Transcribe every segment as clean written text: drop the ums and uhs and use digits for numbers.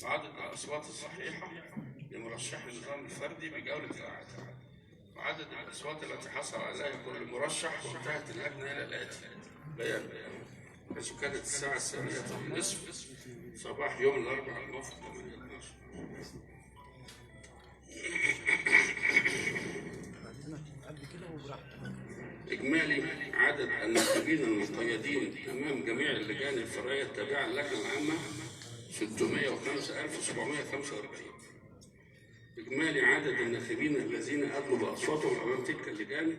وعدد الأصوات الصحيحة لمرشح النظام الفردي بجولة الإعادة، وعدد الأصوات التي حصل عليها كل مرشح، وانتهت اللجنة إلى الآتي: بيان حيث كانت الساعة 2:30 صباح يوم الأربعاء الموافق 8/12. إجمالي عدد الناخبين المقيدين أمام جميع اللجان الفرعية التابعة للجنة العامة 605,745. إجمالي عدد الناخبين الذين أدلوا بأصواتهم أمام تلك اللجان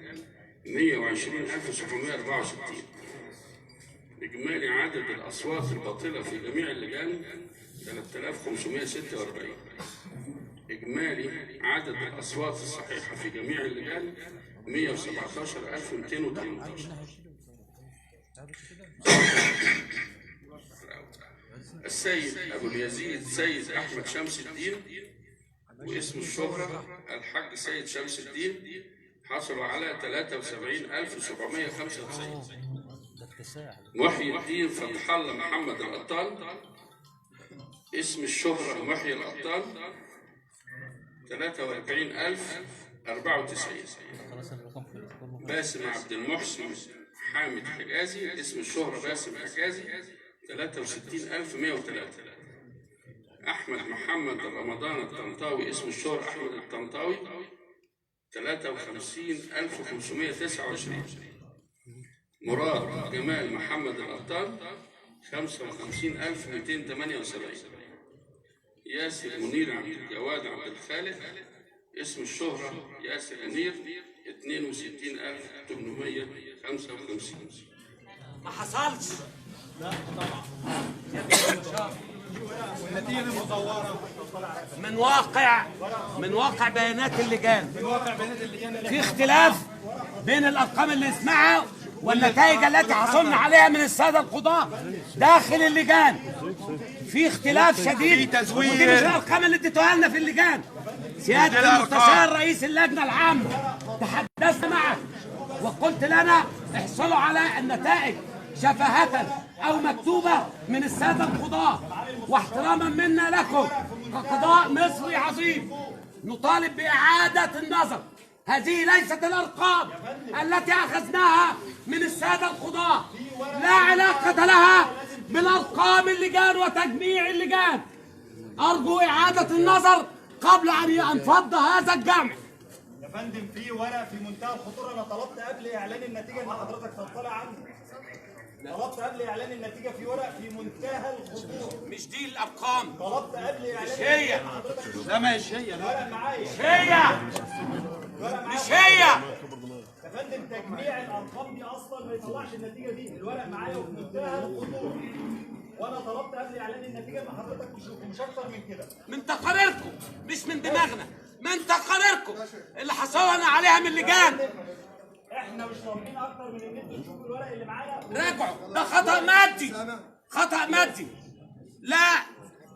120,764. إجمالي عدد الأصوات الباطلة في جميع اللجان 3,546. إجمالي عدد الأصوات الصحيحة في جميع اللجان 117,218. السيد أبو اليزيد سيد أحمد شمس الدين، واسم الشهرة الحاج سيد شمس الدين، حصلوا على 73,795. محي الدين فتح الله محمد القطان، اسم الشهرة محي القطان، 43,094. باسم عبد المحسن حامد حجازي، اسم الشهرة باسم حجازي، 63,103. أحمد محمد رمضان الطنطاوي، اسم الشهرة أحمد الطنطاوي، 53,529. مراد جمال محمد القطان، 55,278. ياسر منير عبد الجواد عبد الخالق، اسم الشهرة ياسر أمير، 62,855. ما حصلش. لا طبعا. والنتيجة المزورة من واقع بيانات اللجان. في اختلاف بين الأرقام اللي اسمعها والنتائج التي حصلنا عليها من السادة القضاة داخل اللجان. في اختلاف شديد، ودي مش الأرقام اللي اديتوها لنا في اللجان. سيادة المستشار رئيس اللجنة العامة تحدثنا معك وقلت لنا احصلوا على النتائج شفاهة أو مكتوبة من السادة القضاة، واحتراما منا لكم كقضاء مصري عظيم نطالب بإعادة النظر. هذه ليست الأرقام التي أخذناها من السادة القضاة، لا علاقة لها بالأرقام اللجان وتجميع اللجان. أرجو إعادة النظر قبل أن ينفض هذا الجمع. يا فندم في ورق في منتهى الخطورة، أنا طلبت قبل إعلان النتيجة إن حضرتك تطلع عنه. طلبت قبل إعلان النتيجة في ورق في منتهى الخطورة. مش دي الأرقام. طلبت قبل إعلان مش هي. لا مش هي. الورق معايا. مش هي. مش هي. يا فندم تجميع الأرقام دي أصلا ما يطلعش النتيجة دي، الورق معايا وفي منتهى الخطورة. وأنا طلبت قبل إعلان النتيجة إن حضرتك تشوفه، مش أكتر من كده. من تقاريركم مش من دماغنا، من تقاريركم اللي حصلنا عليها من اللجان. احنا مش طالبين اكتر من ان انتوا تشوفوا الورق اللي معانا. راجعوا، ده خطأ مادي، خطأ مادي.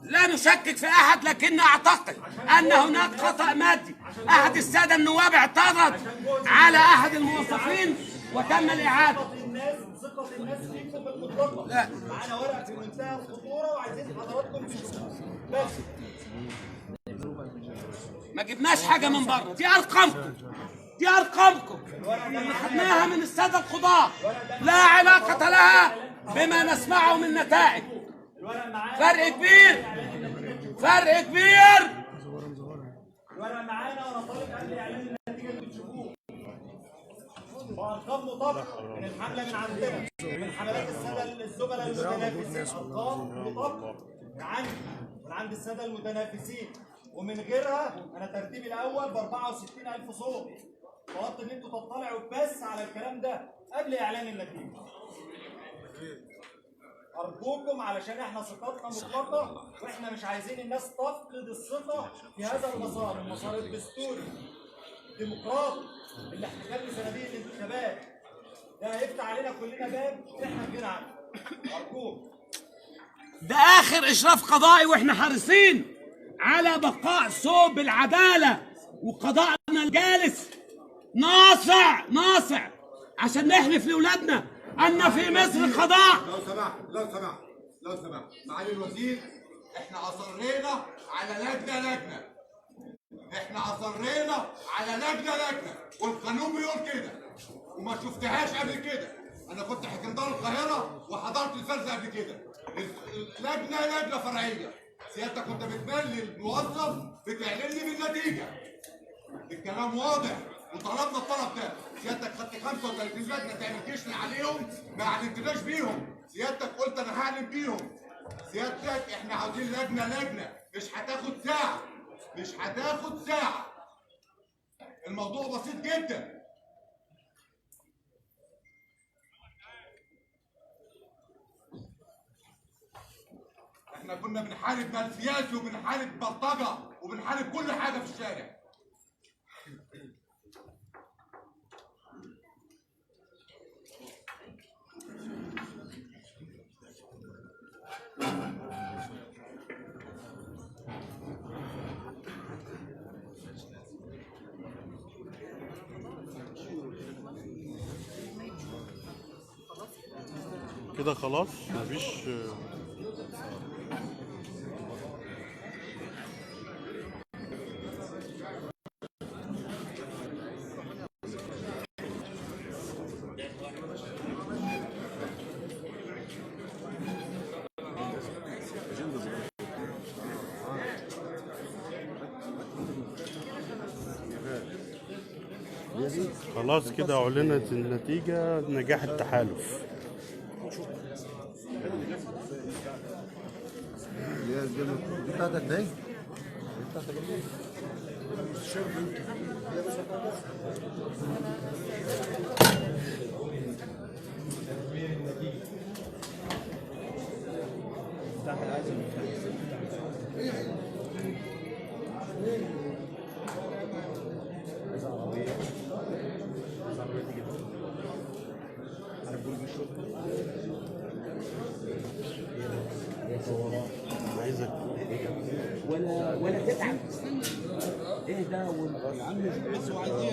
لا نشكك في احد، لكن اعتقد ان هناك خطأ مادي. احد السادة النواب اعترض على احد الموظفين وتم الاعادة. ثقة الناس فيكم بالمطلقة. لا، معانا ورق في منتهى الخطورة وعايزين حضراتكم تشوفوه. بس ما جبناش حاجة من بره، دي ارقامكم، دي ارقامكم اللي خدناها من السادة القضاة، لا علاقة لها بما نسمعه من نتائج. فرق كبير، فرق كبير. الورق معانا وانا طالب قبل اعلان النتيجة اللي بتشوفوه. وارقام مطابقة من الحملة من عندنا، من حملات السادة الزملاء المتنافسين، ارقام مطابقة من عندي من عند السادة المتنافسين. ومن غيرها انا ترتيبي الاول ب 64,000 صوت. طلبت ان انتوا تطلعوا بس على الكلام ده قبل اعلان النتيجه. ارجوكم علشان احنا ثقتنا مطلقه، واحنا مش عايزين الناس تفقد الثقه في هذا المسار، المسار الدستوري الديمقراطي اللي احتكار بصناديق الانتخابات. ده هيفتح علينا كلنا باب احنا في غنى عنه. ارجوك. ده اخر اشراف قضائي واحنا حريصين على بقاء ثوب العداله، وقضاءنا الجالس ناصع عشان نحلف لاولادنا ان في مصر قضاء. لو سمحت معالي الوزير، احنا اصرينا على لجنه. احنا اصرينا على لجنه والقانون بيقول كده وما شفتهاش قبل كده. انا كنت حكمدار القاهره وحضرت الفرز قبل كده. لجنه فرعيه. سيادتك كنت بتملي الموظف بتعلن لي بالنتيجه. الكلام واضح وطلبنا الطلب ده. سيادتك خدت 35 لجنه تعمل كشف عليهم ما اعلنتناش بيهم. سيادتك قلت انا هعلن بيهم. سيادتك احنا عاوزين لجنه مش هتاخد ساعه. الموضوع بسيط جدا. احنا كنا بنحارب مال سياسي وبنحارب بلطجه وبنحارب كل حاجه في الشارع. كده خلاص مفيش. خلاص كده أعلنت النتيجة نجاح التحالف. بتاعتك ده عايزك ولا تتعب. ايه ده يا عم بس وعايزين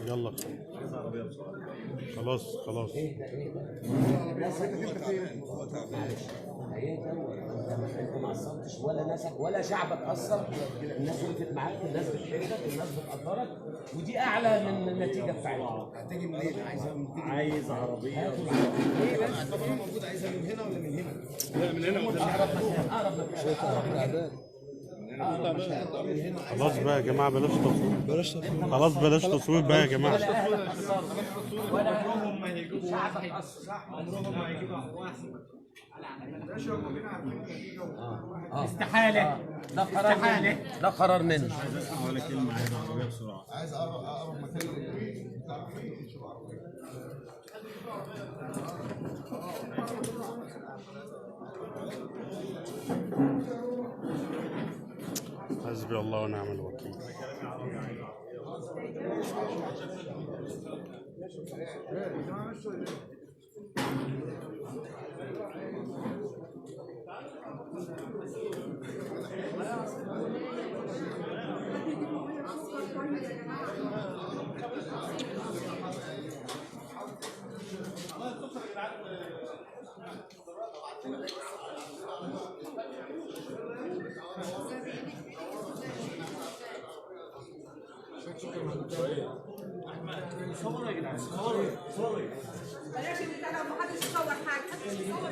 يلا خلاص خلاص. انت ما قصرتش ولا ناسك ولا شعبك قصر. الناس وقفت معاك، الناس بتحبك، الناس بتقدرك، ودي اعلى من النتيجه بتاعتها. هتيجي منين؟ عايز عربيه الطبقه موجوده، عايزها من هنا ولا من هنا؟ لا من هنا اقرب مكان اقرب مكان. خلاص بقى يا جماعة بلاش تصوير. خلاص بلاش تصوير بقى يا جماعة. ولا عمرهم ما هيجيبوا شعبك قصر. عمرهم ما هيجيبوا واحد. استحالة. ده قرار مني. ولا كلمه عايز عربيه بسرعه. عايز اقرب مكان. حسبي الله ونعم الوكيل. بلاش البتاع ده، محدش يصور حاجه، محدش يصور.